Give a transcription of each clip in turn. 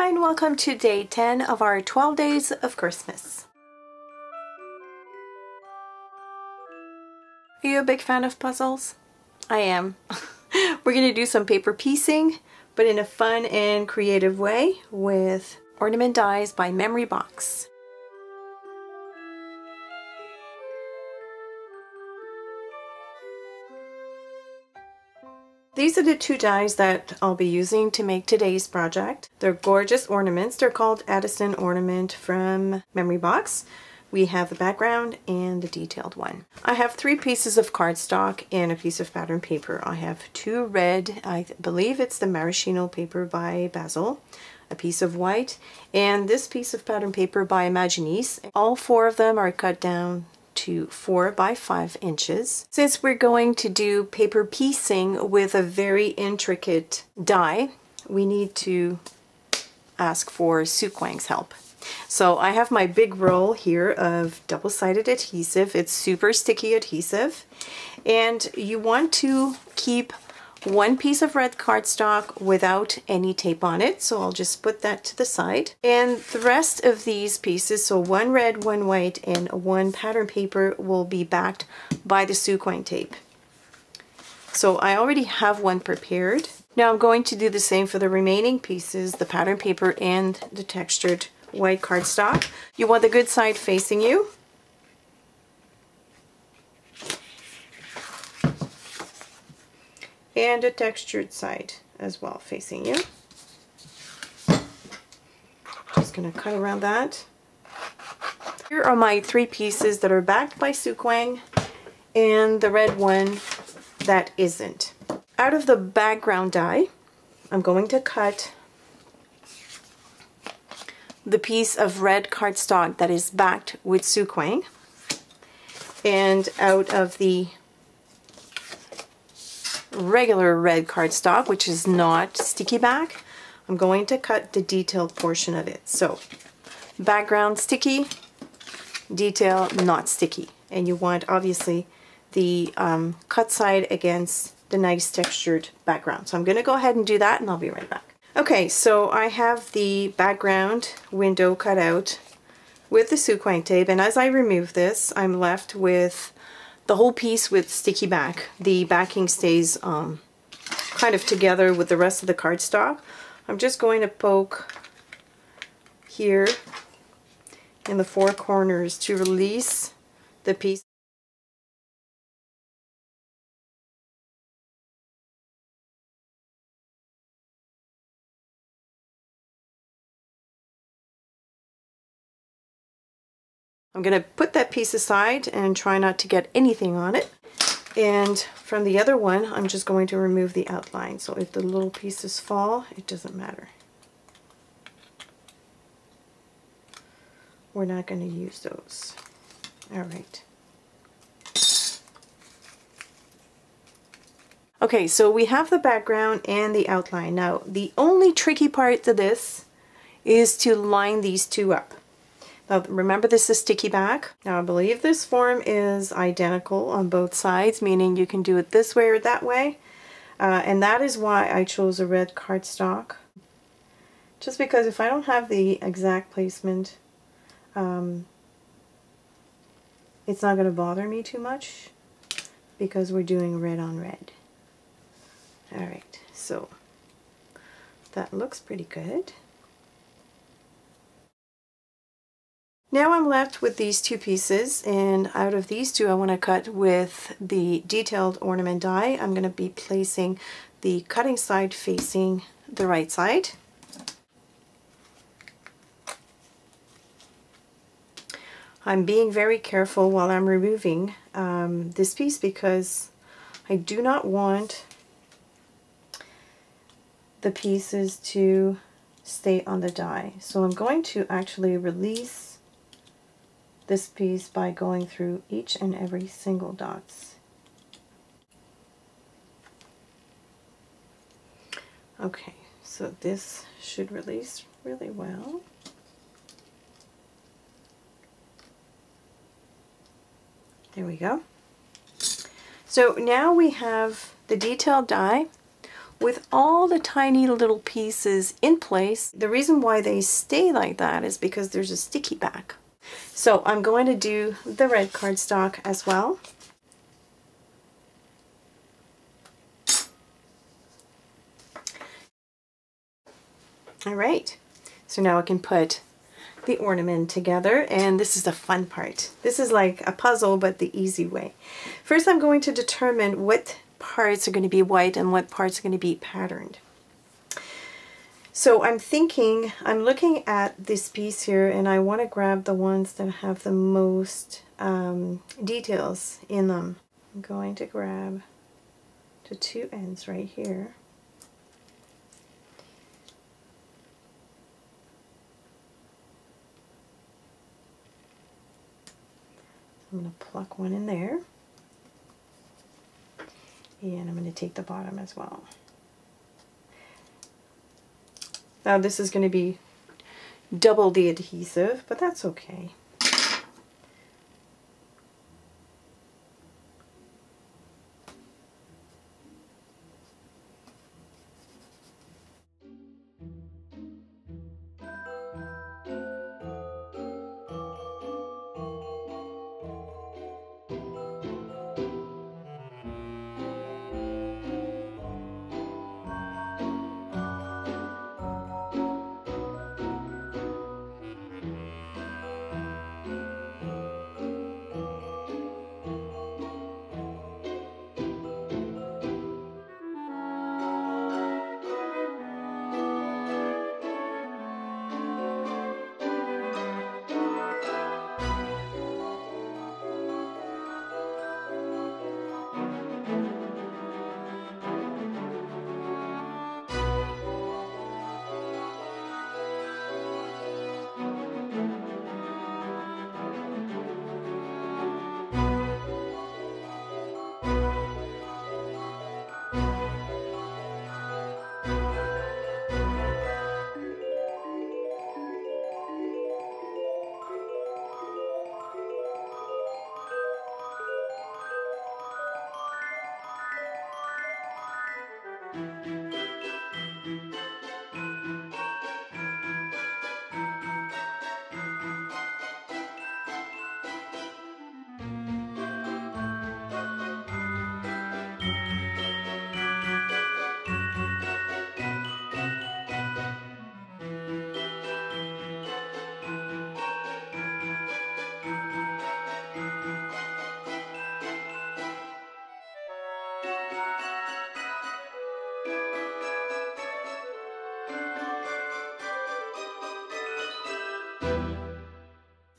Hi and welcome to day 10 of our 12 days of Christmas. Are you a big fan of puzzles? I am. We're going to do some paper piecing, but in a fun and creative way with ornament dies by Memory Box. These are the two dies that I'll be using to make today's project. They're gorgeous ornaments. They're called Addison Ornament from Memory Box. We have the background and the detailed one. I have 3 pieces of cardstock and a piece of pattern paper. I have 2 red, I believe it's the maraschino paper by Basil, a piece of white, and this piece of pattern paper by Imaginis. All 4 of them are cut down to 4 by 5 inches. Since we're going to do paper piecing with a very intricate die, we need to ask for Sue Kwang's help. So I have my big roll here of double-sided adhesive. It's super sticky adhesive, and you want to keep 1 piece of red cardstock without any tape on it, so I'll just put that to the side. And the rest of these pieces, so 1 red, 1 white, and 1 pattern paper, will be backed by the Sue Kwang tape. So I already have one prepared. Now I'm going to do the same for the remaining pieces, the pattern paper and the textured white cardstock. You want the good side facing you. And a textured side as well facing you. Just going to cut around that. Here are my 3 pieces that are backed by Sue Kwang and the red one that isn't. Out of the background die, I'm going to cut the piece of red cardstock that is backed with Sue Kwang, and out of the regular red cardstock, which is not sticky back, I'm going to cut the detailed portion of it. So background sticky, detail not sticky, and you want obviously the cut side against the nice textured background. So I'm going to go ahead and do that and I'll be right back. Okay, so I have the background window cut out with the Sue Kwang tape, and as I remove this, I'm left with the whole piece with sticky back. The backing stays kind of together with the rest of the cardstock. I'm just going to poke here in the 4 corners to release the piece. I'm going to put that piece aside and try not to get anything on it. And from the other one, I'm just going to remove the outline. So if the little pieces fall, it doesn't matter. We're not going to use those. All right. Okay, so we have the background and the outline. Now, the only tricky part to this is to line these 2 up. Now remember, this is sticky back. Now I believe this form is identical on both sides, meaning you can do it this way or that way. And that is why I chose a red cardstock. Just because if I don't have the exact placement, it's not going to bother me too much because we're doing red on red. Alright, so that looks pretty good. Now I'm left with these 2 pieces, and out of these 2 I want to cut with the detailed ornament die. I'm going to be placing the cutting side facing the right side. I'm being very careful while I'm removing this piece because I do not want the pieces to stay on the die. So I'm going to actually release this piece by going through each and every single dots. Okay, so this should release really well. There we go. So now we have the detailed die with all the tiny little pieces in place. The reason why they stay like that is because there's a sticky back. So I'm going to do the red cardstock as well. All right, so now I can put the ornament together, and this is the fun part. This is like a puzzle, but the easy way. First, I'm going to determine what parts are going to be white and what parts are going to be patterned. So I'm looking at this piece here, and I want to grab the ones that have the most details in them. I'm going to grab the two ends right here. I'm going to pluck one in there, and I'm going to take the bottom as well. Now this is going to be double the adhesive, but that's okay.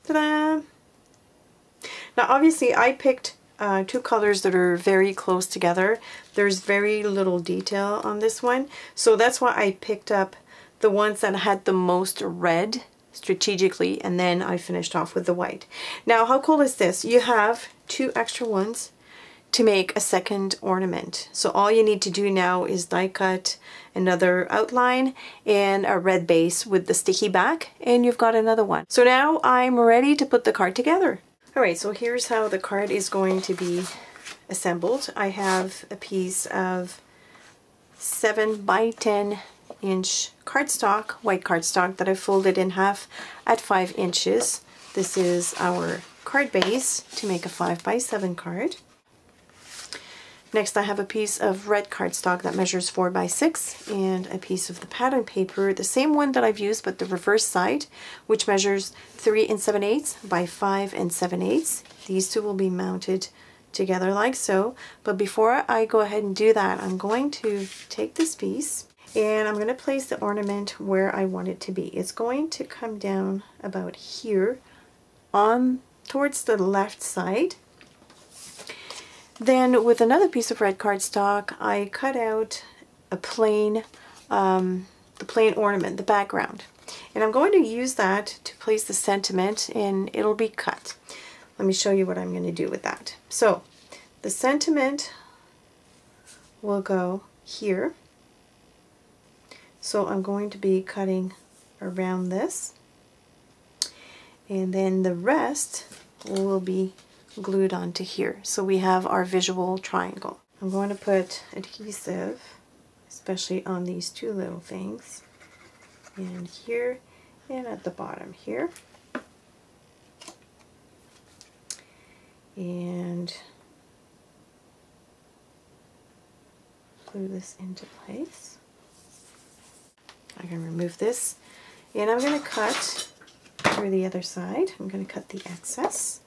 Ta-da! Now obviously I picked two colors that are very close together. There's very little detail on this one, so that's why I picked up the ones that had the most red strategically, and then I finished off with the white. Now how cool is this? You have two extra ones to make a second ornament. So all you need to do now is die cut another outline and a red base with the sticky back, and you've got another one. So now I'm ready to put the card together. Alright, so here's how the card is going to be assembled. I have a piece of 7 by 10 inch cardstock, white cardstock, that I folded in half at 5 inches. This is our card base to make a 5 by 7 card. Next I have a piece of red cardstock that measures 4 by 6 and a piece of the pattern paper, the same one that I've used but the reverse side, which measures 3 7/8 by 5 7/8. These two will be mounted together like so, but before I go ahead and do that, I'm going to take this piece and I'm going to place the ornament where I want it to be. It's going to come down about here on towards the left side. Then with another piece of red cardstock, I cut out a plain, the plain ornament, the background. And I'm going to use that to place the sentiment, and it'll be cut. Let me show you what I'm going to do with that. So the sentiment will go here. So I'm going to be cutting around this. And then the rest will be glued onto here. So we have our visual triangle. I'm going to put adhesive, this especially on these two little things, and here and at the bottom here. And glue this into place. I can remove this, and I'm going to cut through the other side. I'm going to cut the excess.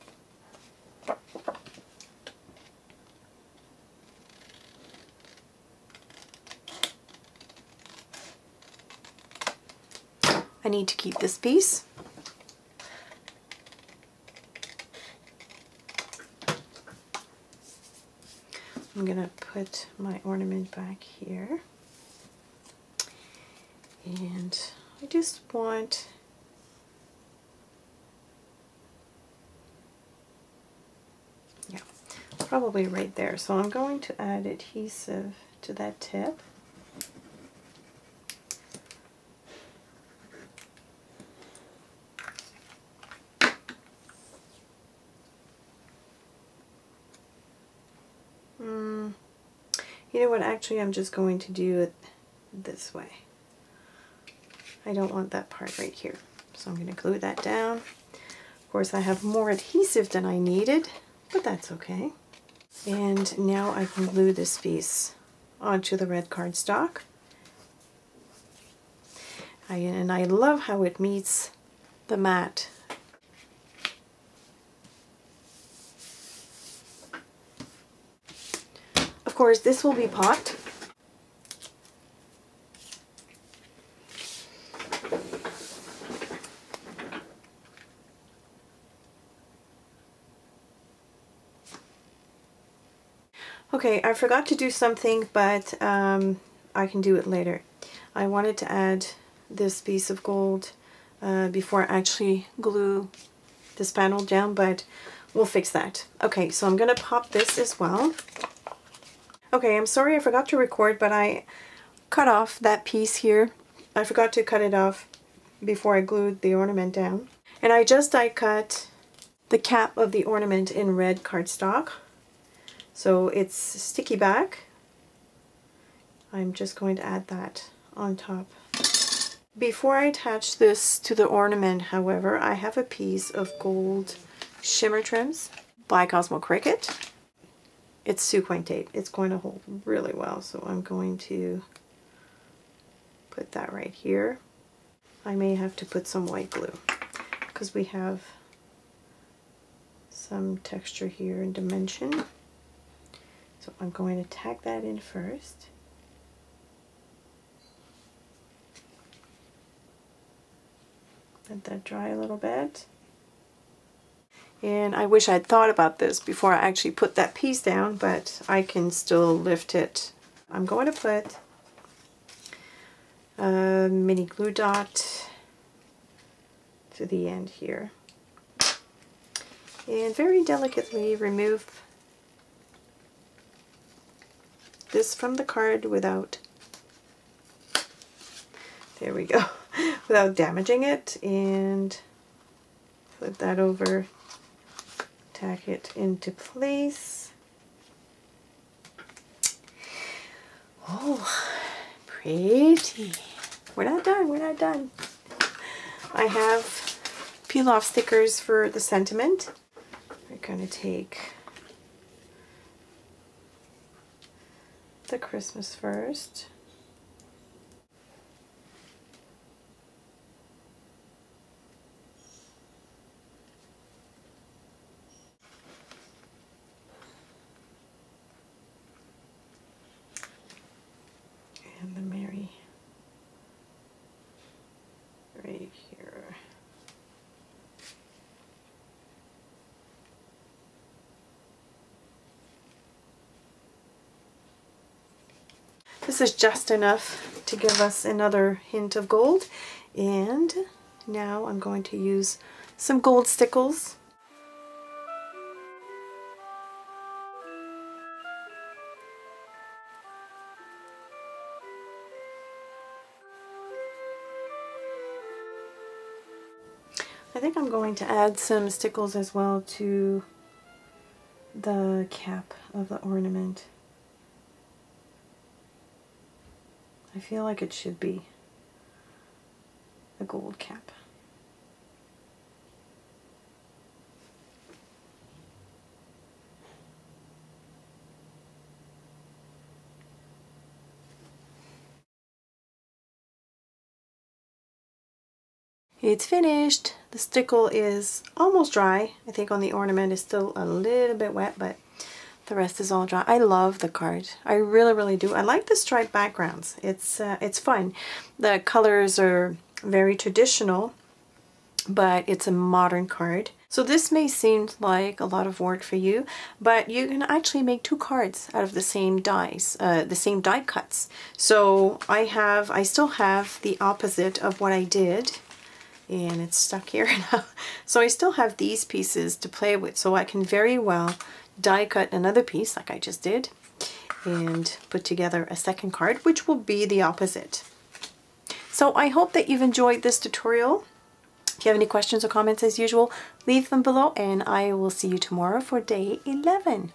I need to keep this piece. I'm going to put my ornament back here. And I just want probably right there. So I'm going to add adhesive to that tip. You know what, actually I'm just going to do it this way. I don't want that part right here. So I'm going to glue that down. Of course I have more adhesive than I needed, but that's okay. And now I can glue this piece onto the red cardstock. And I love how it meets the mat. Of course, this will be popped. Okay, I forgot to do something, but I can do it later. I wanted to add this piece of gold before I actually glue this panel down, but we'll fix that. Okay, so I'm going to pop this as well. Okay, I'm sorry I forgot to record, but I cut off that piece here. I forgot to cut it off before I glued the ornament down. And I just die cut the cap of the ornament in red cardstock. So it's sticky back. I'm just going to add that on top. Before I attach this to the ornament, however, I have a piece of gold shimmer trims by Cosmo Cricket. It's sequin tape. It's going to hold really well, so I'm going to put that right here. I may have to put some white glue because we have some texture here and dimension. So I'm going to tack that in first. Let that dry a little bit. And I wish I'd thought about this before I actually put that piece down, but I can still lift it. I'm going to put a mini glue dot to the end here. And very delicately remove this from the card without, there we go, without damaging it, and flip that over. Tack it into place. Oh, pretty. We're not done, we're not done. I have peel off stickers for the sentiment. We're going to take the Christmas first. And the Mary right here. This is just enough to give us another hint of gold. And now I'm going to use some gold stickles. I think I'm going to add some stickles as well to the cap of the ornament. I feel like it should be a gold cap. It's finished. The stickle is almost dry. I think on the ornament is still a little bit wet, but the rest is all dry. I love the card. I really, really do. I like the striped backgrounds. It's fun. The colors are very traditional, but it's a modern card. So this may seem like a lot of work for you, but you can actually make 2 cards out of the same dies, the same die cuts. So I still have the opposite of what I did, and it's stuck here now. So I still have these pieces to play with, so I can very well die cut another piece like I just did and put together a second card, which will be the opposite. So I hope that you've enjoyed this tutorial. If you have any questions or comments, as usual, leave them below, and I will see you tomorrow for day 11.